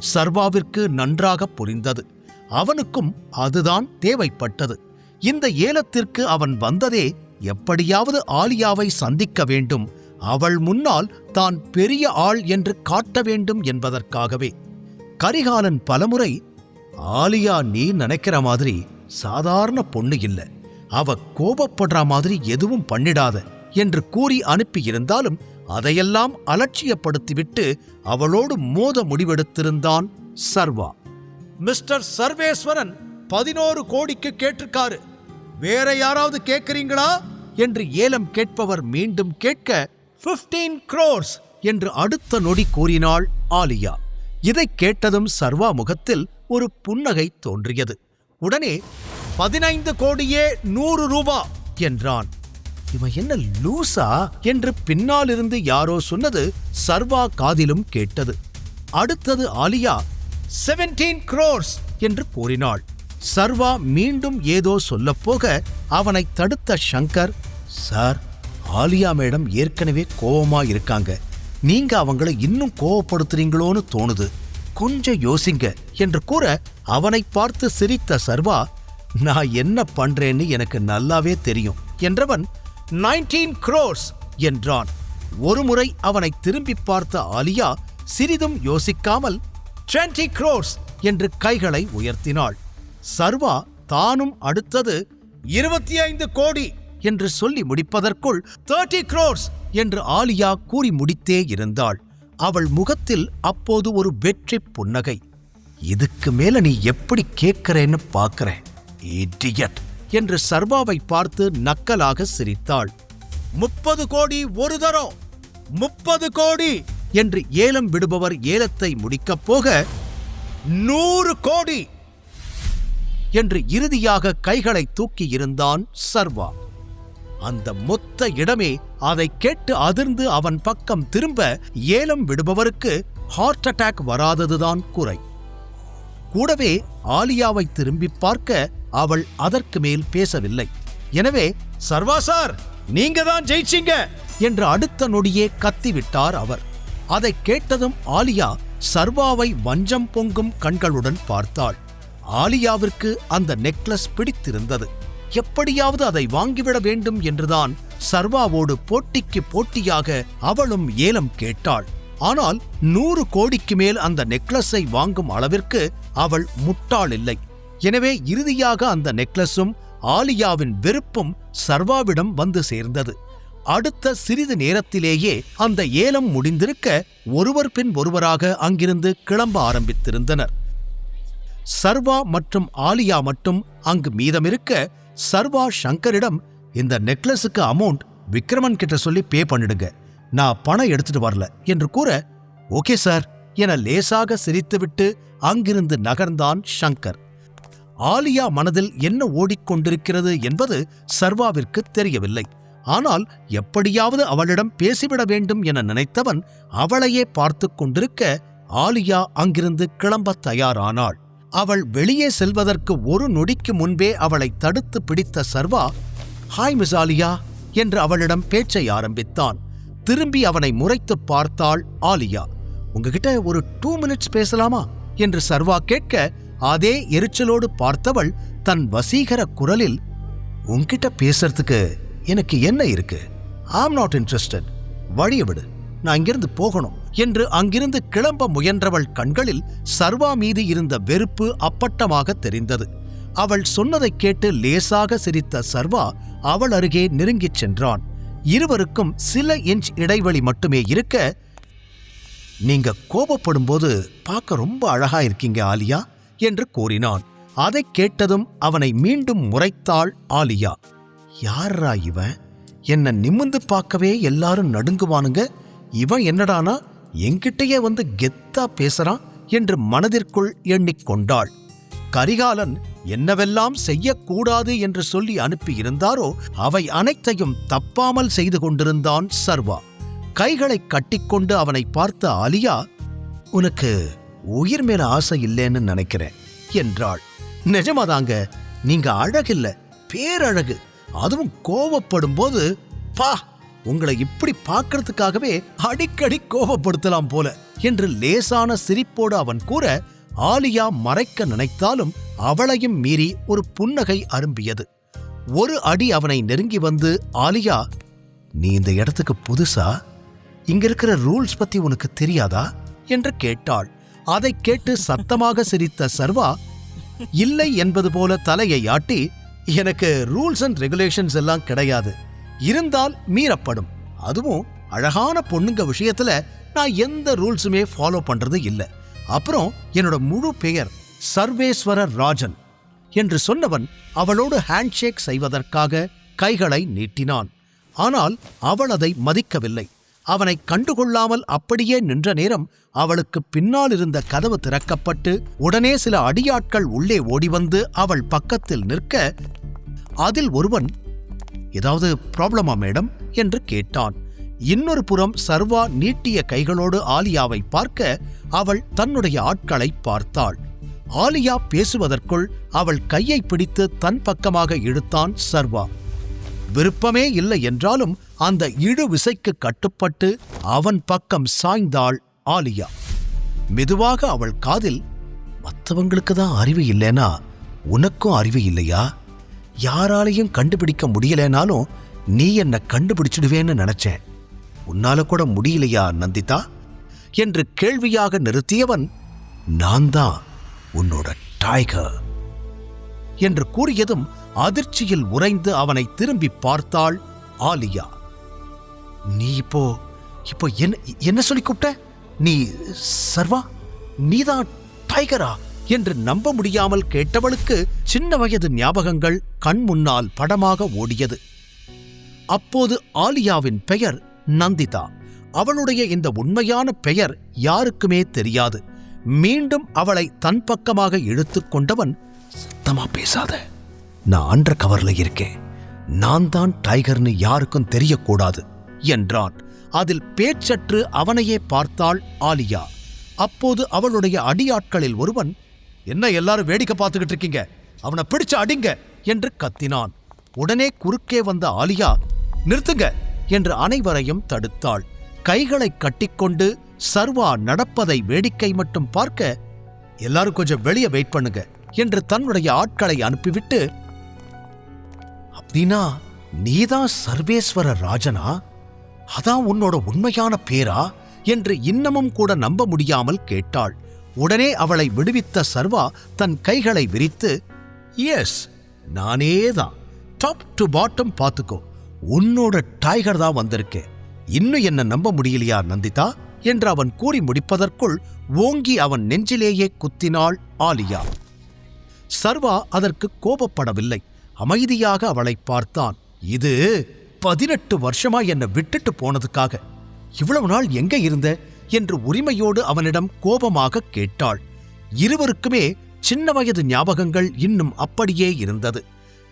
சர்வாவிற்கு நன்றாக புரிந்தது. அவனுக்கும் அதுதான் தேவைப்பட்டது. இந்த ஏலத்திற்கு அவன் வந்ததே எப்படியாவது ஆலியாவை சந்திக்க வேண்டும், அவள் முன்னால் தான் பெரிய ஆள் என்று காட்ட வேண்டும் என்பதற்காகவே. கரிகாலன் பலமுறை, ஆலியா நீ நினைக்கிற மாதிரி சாதாரண பொண்ணு இல்ல, அவ கோபப்படுற மாதிரி எதுவும் பண்ணிடாத என்று கூறி அனுப்பியிருந்தாலும் அதையெல்லாம் அலட்சியப்படுத்திவிட்டு அவளோடு மோத முடிவெடுத்திருந்தான் சர்வா. மிஸ்டர் சர்வேஸ்வரன் 11 கோடிக்கு கேட்டிருக்காரு, வேற யாராவது கேட்கிறீங்களா என்று ஏலம் கேட்பவர் மீண்டும் கேட்க 15 crores என்று அடுத்த நொடி கூறினாள் ஆலியா. இதைக் கேட்டதும் சர்வா முகத்தில் ஒரு புன்னகை தோன்றியது. உடனே 15 கோடியே 100 ரூபா என்றான். இவன் என்ன லூசா என்று பின்னாலிருந்து யாரோ சொன்னது சர்வா காதிலும் கேட்டது. அடுத்தது ஆலியா 17 crores என்று கூறினாள். சர்வா மீண்டும் ஏதோ சொல்லப்போக அவனை தடுத்த சங்கர், சார், ஆலியா மேடம் ஏற்கனவே கோவமா இருக்காங்க, நீங்க அவங்கள இன்னும் கோவப்படுத்துறீங்களோன்னு தோணுது, கொஞ்சம் யோசிங்க என்று கூற அவனை பார்த்து சிரித்த சர்வா, நான் என்ன பண்றேன்னு எனக்கு நல்லாவே தெரியும் என்றவன் 19 crores என்றான். ஒருமுறை அவனை திரும்பி பார்த்த ஆலியா சிறிதும் யோசிக்காமல் 20 crores என்று கைகளை உயர்த்தினாள். சர்வா தானும் அடுத்தது 25 கோடி என்று சொல்லி முடிப்பதற்குள் 30 crores என்று ஆலியா கூறி முடித்தே இருந்தாள். அவள் முகத்தில் அப்போது ஒரு வெற்றி புன்னகை. இதுக்கு மேல நீ எப்படி கேட்கிறேன்னு பார்க்கிறேன், இடியட் என்று சர்வாவை பார்த்து நக்கலாக சிரித்தாள். 30 கோடி ஒரு தரம், 30 கோடி என்று ஏலம் விடுபவர் ஏலத்தை முடிக்கப் போக 100 கோடி என்று இறுதியாக கைகளை தூக்கி இருந்தான் சர்வா. அந்த மொத்த இடமே அதை கேட்டு அதிர்ந்து அவன் பக்கம் திரும்ப ஏலம் விடுபவருக்கு ஹார்ட் அட்டாக் வராததுதான் குறை. கூடவே ஆலியாவை திரும்பி பார்க்க அவள் அதற்கு மேல் பேசவில்லை. எனவே, சர்வா சார், நீங்க தான் ஜெயிச்சீங்க என்று அடுத்த நொடியே கத்திவிட்டார் அவர். அதை கேட்டதும் ஆலியா சர்வாவை வஞ்சம் பொங்கும் கண்களுடன் பார்த்தாள். ஆலியாவிற்கு அந்த நெக்லஸ் பிடித்திருந்தது. எப்படியாவது அதை வாங்கிவிட வேண்டும் என்றுதான் சர்வாவோடு போட்டிக்கு போட்டியாக அவளும் ஏலம் கேட்டாள். ஆனால் 100 கோடிக்கு மேல் அந்த நெக்லஸை வாங்கும் அளவிற்கு அவள் முட்டாள் இல்லை. எனவே இறுதியாக அந்த நெக்லஸும் ஆலியாவின் வெறுப்பும் சர்வாவிடம் வந்து சேர்ந்தது. அடுத்த சிறிது நேரத்திலேயே அந்த ஏலம் முடிந்திருக்க ஒருவர் பின் ஒருவராக அங்கிருந்து கிளம்ப ஆரம்பித்திருந்தனர். சர்வா மற்றும் ஆலியா மட்டும் அங்கு மீதமிருக்க, சர்வா சங்கரிடம், இந்த நெக்லஸுக்கு அமௌண்ட் விக்ரமன் கிட்ட சொல்லி பே பண்ணிடுங்க, நான் பணம் எடுத்துட்டு வரல என்று கூற, ஓகே சார் என லேசாக சிரித்துவிட்டு அங்கிருந்து நகர்ந்தான் சங்கர். ஆலியா மனதில் என்ன ஓடிக்கொண்டிருக்கிறது என்பது சர்வாவிற்கு தெரியவில்லை. ஆனால் எப்படியாவது அவளிடம் பேசிவிட வேண்டும் என நினைத்தவன் அவளையே பார்த்து கொண்டிருக்க, ஆலியா அங்கிருந்து கிளம்ப தயாரானாள். அவள் வெளியே செல்வதற்கு ஒரு நொடிக்கு முன்பே அவளை தடுத்து பிடித்த சர்வா, ஹாய் மிஸ் ஆலியா என்று அவளிடம் பேச்சை ஆரம்பித்தான். திரும்பி அவனை முறைத்து பார்த்தாள் ஆலியா. உங்ககிட்ட ஒரு 2 minutes பேசலாமா என்று சர்வா கேட்க, அதே எரிச்சலோடு பார்த்தவள் தன் வசீகர குரலில், உன்கிட்ட பேசுறதுக்கு எனக்கு என்ன இருக்கு, ஐம் நாட் இன்ட்ரெஸ்டட், வழிய விடு, நான் இங்கிருந்து போகணும் என்று அங்கிருந்து கிளம்ப முயன்றவள் கண்களில் சர்வா மீது இருந்த வெறுப்பு அப்பட்டமாக தெரிந்தது. அவள் சொன்னதைக் கேட்டு லேசாக சிரித்த சர்வா அவள் அருகே நெருங்கிச் சென்றான். இருவருக்கும் சில இன்ச் இடைவெளி மட்டுமே இருக்க, நீங்க கோபப்படும்போது பார்க்க ரொம்ப அழகா இருக்கீங்க ஆலியா என்று கூறினான். அதைக் கேட்டதும் அவனை மீண்டும் முறைத்தாள் ஆலியா. யாரா இவன், என்ன நிமிர்ந்து பார்க்கவே எல்லாரும் நடுங்குவானுங்க, இவன் என்னடானா என்கிட்டயே வந்து கெத்தா பேசுறான் என்று மனதிற்குள் எண்ணிக்கொண்டாள். கரிகாலன் என்னவெல்லாம் செய்யக்கூடாது என்று சொல்லி அனுப்பியிருந்தாரோ அவை அனைத்தையும் தப்பாமல் செய்து கொண்டிருந்தான் சர்வா. கைகளை கட்டிக்கொண்டு அவனை பார்த்த ஆலியா, உனக்கு உயிர் மேல ஆசை இல்லைன்னு நினைக்கிறேன் என்றாள். நிஜமாதாங்க, நீங்க அழகில்ல, பேரழகு, அதுவும் கோவப்படும் போது பா, உங்களை இப்படி பார்க்கறதுக்காகவே அடிக்கடி கோபப்படுத்தலாம் போல என்று லேசான சிரிப்போடு அவன் கூற, ஆலியா மறைக்க நினைத்தாலும் அவளையும் மீறி ஒரு புன்னகை அரும்பியது. ஒரு அடி அவனை நெருங்கி வந்து, ஆலியா, நீ இந்த இடத்துக்கு புதுசா? இங்க இருக்கிற ரூல்ஸ் பத்தி உனக்கு தெரியாதா என்று கேட்டாள். அதை கேட்டு சத்தமாக சிரித்த சர்வா இல்லை என்பது போல தலையை ஆட்டி, எனக்கு ரூல்ஸ் அண்ட் ரெகுலேஷன்ஸ் எல்லாம் கிடையாது, இருந்தால் மீறப்படும். அதுவும் அழகான பொண்ணுங்க விஷயத்துல நான் எந்த ரூல்ஸுமே ஃபாலோ பண்றது இல்லை. அப்புறம் என்னோட முழு பெயர் சர்வேஸ்வர ராஜன் என்று சொன்னவன் அவளோடு ஹேண்ட்ஷேக் செய்வதற்காக கைகளை நீட்டினான். ஆனால் அவள் அதை மதிக்கவில்லை. அவனை கண்டுகொள்ளாமல் அப்படியே நின்ற நேரம் அவளுக்கு பின்னால் இருந்த கதவு திறக்கப்பட்டு உடனே சில அடியாட்கள் உள்ளே ஓடிவந்து அவள் பக்கத்தில் நிற்க, அதில் ஒருவன், ஏதாவது ப்ராப்ளமா மேடம் என்று கேட்டான். இன்னொரு புறம் சர்வா நீட்டிய கைகளோடு ஆலியாவை பார்க்க அவள் தன்னுடைய ஆட்களை பார்த்தாள். ஆலியா பேசுவதற்குள் அவள் கையை பிடித்து தன் பக்கமாக இழுத்தான் சர்வா. விருப்பமே இல்லை என்றாலும் அந்த இழு விசைக்கு கட்டுப்பட்டு அவன் பக்கம் சாய்ந்தாள் ஆலியா. மெதுவாக அவள் காதில், மற்றவங்களுக்கு தான் அறிவு இல்லைனா உனக்கும் அறிவு இல்லையா? யாராலையும் கண்டுபிடிக்க முடியலனாலும் நீ என்ன கண்டுபிடிச்சிடுவேன்னு நினைச்சேன், உன்னால கூட முடியலையா நந்திதா என்று கேள்வியாக நிறுத்தியவன், நான் தான் உன்னோட டைகர் என்று கூறியதும் அதிர்ச்சியில் உறைந்து அவனை திரும்பி பார்த்தாள் ஆலியா. நீ இப்போ என்ன சொல்லி கூப்பிட்ட? நீ சர்வா, நீதான் டைகரா என்று நம்ப முடியாமல் கேட்டவளுக்கு சின்ன வயது ஞாபகங்கள் கண் முன்னால் படமாக ஓடியது. அப்போது ஆலியாவின் பெயர் நந்திதா. அவளுடைய இந்த உண்மையான பெயர் யாருக்குமே தெரியாது. மீண்டும் அவளை தன் பக்கமாக இழுத்துக் கொண்டவன், சத்தமா பேசாத, நான் அண்டர் கவர்ல இருக்கேன், நான் தான் டைகர்னு யாருக்கும் தெரியக்கூடாது என்றான். அதில் பேச்சற்று அவனையே பார்த்தாள் ஆலியா. அப்போது அவளுடைய அடியாட்களில் ஒருவன், என்ன எல்லாரும் வேடிக்கை பார்த்துக்கிட்டு இருக்கீங்க, அவனை பிடிச்சு அடிங்க என்று கத்தினான். உடனே குறுக்கே வந்த ஆலியா, நிறுத்துங்க என்று அனைவரையும் தடுத்தாள். கைகளை கட்டிக்கொண்டு சர்வா நடப்பதை வேடிக்கை மட்டும் பார்க்க, எல்லாரும் கொஞ்சம் வெளியே வெயிட் பண்ணுங்க என்று தன்னுடைய ஆட்களை அனுப்பிவிட்டு, அப்படின்னா நீதான் சர்வேஸ்வர ராஜனா? அதான் உன்னோட உண்மையான பேரா என்று இன்னமும் கூட நம்ப முடியாமல் கேட்டாள். உடனே அவளை விடுவித்த சர்வா தன் கைகளை விரித்து, எஸ், நானேதான், டாப் டு பாட்டம் பார்த்துக்கோ, உன்னோட டைகர் தான் வந்திருக்கேன், இன்னும் என்ன நம்ப முடியலையா நந்திதா என்று அவன் கூறி முடிப்பதற்குள் ஓங்கி அவன் நெஞ்சிலேயே குத்தினாள் ஆலியா. சர்வா அதற்கு கோபப்படவில்லை. அமைதியாக அவளை பார்த்தான். இது 18 வருஷமா என்னை விட்டுட்டு போனதுக்காக இவ்வளவு நாள் எங்க இருந்த என்று உரிமையோடு அவனிடம் கோபமாக கேட்டாள். இருவருக்குமே சின்ன வயது ஞாபகங்கள் இன்னும் அப்படியே இருந்தது.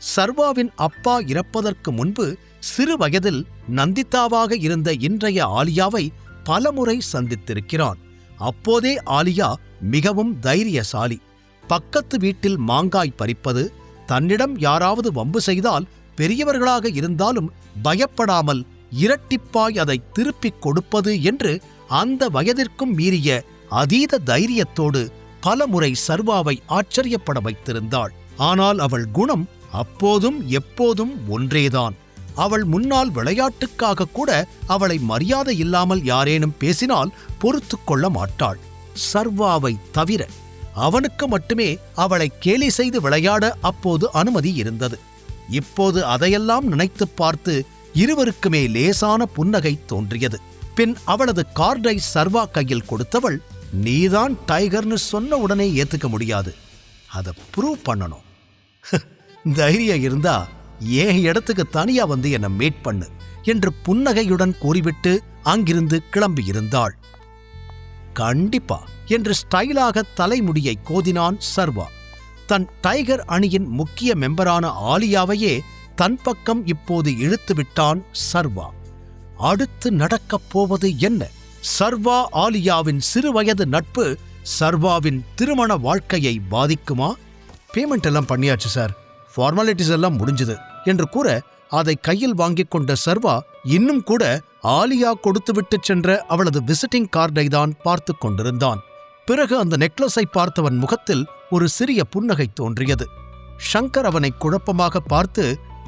சர்வாவின் அப்பா இறப்பதற்கு முன்பு சிறு வயதில் நந்திதாவாக இருந்த இன்றைய ஆலியாவை பலமுறை சந்தித்திருக்கிறான். அப்போதே ஆலியா மிகவும் தைரியசாலி. பக்கத்து வீட்டில் மாங்காய் பறிப்பது, தன்னிடம் யாராவது வம்பு செய்தால் பெரியவர்களாக இருந்தாலும் பயப்படாமல் இரட்டிப்பாய் அதை திருப்பிக் கொடுப்பது என்று அந்த வயதிற்கும் மீறிய அதீத தைரியத்தோடு பலமுறை சர்வாவை ஆச்சரியப்பட வைத்திருந்தாள். ஆனால் அவள் குணம் அப்போதும் எப்போதும் ஒன்றேதான். அவள் முன்னால் விளையாட்டுக்காக கூட அவளை மரியாதை இல்லாமல் யாரேனும் பேசினால் பொறுத்து கொள்ள மாட்டாள். சர்வாவை தவிர அவனுக்கு மட்டுமே அவளை கேலி செய்து விளையாட அப்போது அனுமதி இருந்தது. இப்போது அதையெல்லாம் நினைத்துப் பார்த்து இருவருக்குமே லேசான புன்னகை தோன்றியது. பின் அவளது கார்டை சர்வா கையில் கொடுத்தவள், நீதான் டைகர்னு சொன்ன உடனே ஏத்துக்க முடியாது, அதை ப்ரூவ் பண்ணணும். தைரியம் இருந்தா ஏன் இடத்துக்கு தனியா வந்து என்னை மீட் பண்ணு என்று புன்னகையுடன் கூறிவிட்டு அங்கிருந்து கிளம்பியிருந்தாள். கண்டிப்பா என்று ஸ்டைலாக தலைமுடியை கோதினான் சர்வா. தன் டைகர் அணியின் முக்கிய மெம்பரான ஆலியாவையே தன் பக்கம் இப்போது இழுத்துவிட்டான் சர்வா. அடுத்து நடக்கப் போவது என்ன? சர்வா ஆலியாவின் சிறுவயது நட்பு சர்வாவின் திருமண வாழ்க்கையை பாதிக்குமா? பேமெண்ட் எல்லாம் பண்ணியாச்சு சார், ஃபார்மாலிட்டிஸ் எல்லாம் முடிஞ்சது என்று கூற அதை கையில் வாங்கிக் கொண்ட சர்வா இன்னும் கூட ஆலியா கொடுத்துவிட்டு சென்ற அவளது விசிட்டிங் கார்டை தான் பார்த்து கொண்டிருந்தான். பிறகு அந்த நெக்லஸை பார்த்தவன் முகத்தில் ஒரு சிறிய புன்னகை தோன்றியது. ஷங்கர் அவனை குழப்பமாக பார்த்து,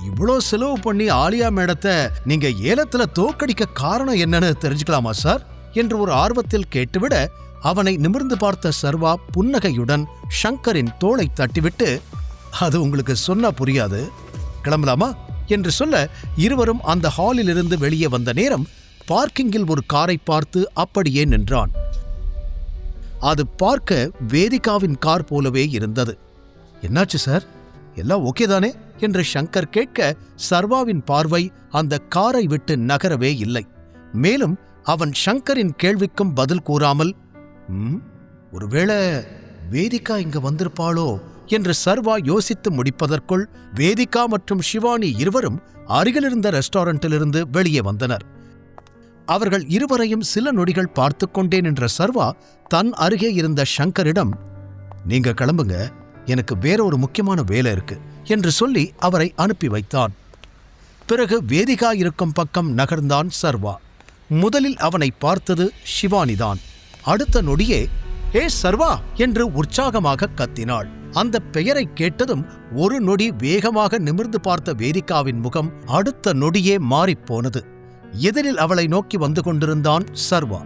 இவ்வளோ செலவு பண்ணி ஆலியா மேடத்தை நீங்க ஏலத்துல தோக்கடிக்க காரணம் என்னன்னு தெரிஞ்சுக்கலாமா சார் என்று ஒரு ஆர்வத்தில் கேட்டுவிட, அவனை நிமிர்ந்து பார்த்த சர்வா புன்னகையுடன் ஷங்கரின் தோளை தட்டிவிட்டு, அது உங்களுக்கு சொன்னா புரியாது, கிளம்பலாமா என்று சொல்ல, இருவரும் அந்த ஹாலிலிருந்து வெளியே வந்த நேரம் பார்க்கிங்கில் ஒரு காரை பார்த்து அப்படியே நின்றான். அது பார்க்க வேதிகாவின் கார் போலவே இருந்தது. என்னாச்சு சார், எல்லாம் ஓகே தானே என்று ஷங்கர் கேட்க, சர்வாவின் பார்வை அந்த காரை விட்டு நகரவே இல்லை. மேலும் அவன் ஷங்கரின் கேள்விக்கும் பதில் கூறாமல், ஒருவேளை வேதிகா இங்க வந்திருப்பாளோ என்று சர்வா யோசித்து முடிப்பதற்குள் வேதிகா மற்றும் ஷிவானி இருவரும் அருகிலிருந்த ரெஸ்டாரண்டிலிருந்து வெளியே வந்தனர். அவர்கள் இருவரையும் சில நொடிகள் பார்த்து கொண்டே நின்ற சர்வா தன் அருகே இருந்த ஷங்கரிடம், நீங்க கிளம்புங்க, எனக்கு வேற ஒரு முக்கியமான வேலை இருக்கு என்று சொல்லி அவரை அனுப்பி வைத்தான். பிறகு வேதிகா இருக்கும் பக்கம் நகர்ந்தான் சர்வா. முதலில் அவனை பார்த்தது ஷிவானிதான். அடுத்த நொடியே, ஏ சர்வா என்று உற்சாகமாக கத்தினாள். அந்த பெயரை கேட்டதும் ஒரு நொடி வேகமாக நிமிர்ந்து பார்த்த வேதிகாவின் முகம் அடுத்த நொடியே மாறிப்போனது. எதிரில் அவளை நோக்கி வந்து கொண்டிருந்தான் சர்வா.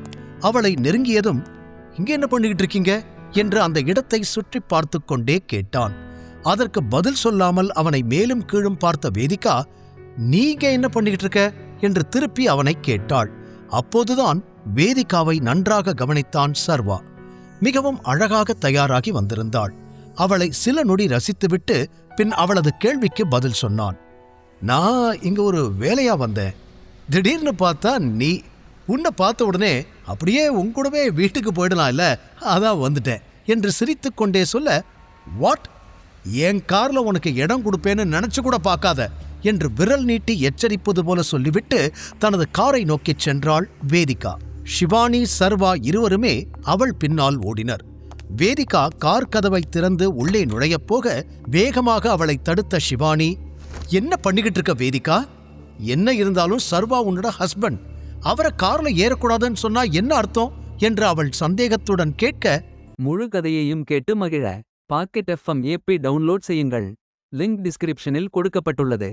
அவளை நெருங்கியதும், இங்க என்ன பண்ணிக்கிட்டு இருக்கீங்க என்று அந்த இடத்தை சுற்றி பார்த்து கொண்டே கேட்டான். அதற்கு பதில் சொல்லாமல் அவனை மேலும் கீழும் பார்த்த வேதிகா, நீங்க என்ன பண்ணிக்கிட்டு இருக்க என்று திருப்பி அவனை கேட்டாள். அப்போதுதான் வேதிகாவை நன்றாக கவனித்தான் சர்வா. மிகவும் அழகாக தயாராகி வந்திருந்தாள். அவளை சில நொடி ரசித்துவிட்டு பின் அவளது கேள்விக்கு பதில் சொன்னான். நான் இங்க ஒரு வேலையா வந்தேன், திடீர்னு பார்த்தா நீ. உன்னை பார்த்த உடனே அப்படியே உங்கூடவே வீட்டுக்கு போயிடலாம் இல்ல, அதான் வந்துட்டேன் என்று சிரித்துக் கொண்டே சொல்ல, வாட், என் கார்ல உனக்கு இடம் கொடுப்பேன்னு நினைச்சு கூட பார்க்காத என்று விரல் நீட்டி எச்சரிப்பது போல சொல்லிவிட்டு தனது காரை நோக்கிச் சென்றாள் வேதிகா. ஷிவானி, சர்வா இருவருமே அவள் பின்னால் ஓடினர். வேதிகா கார் கதவை திறந்து உள்ளே நுழையப் போக வேகமாக அவளை தடுத்த ஷிவானி, என்ன பண்ணிக்கிட்டு இருக்க வேதிகா? என்ன இருந்தாலும் சர்வா உன்னோட ஹஸ்பண்ட், அவரை கார்ல ஏறக்கூடாதுன்னு சொன்னா என்ன அர்த்தம் என்று அவள் சந்தேகத்துடன் கேட்க, முழு கதையையும் கேட்டு மகிழ பாக்கெட் FM ஆப்பை டவுன்லோட் செய்யுங்கள். லிங்க் டிஸ்கிரிப்ஷனில் கொடுக்கப்பட்டுள்ளது.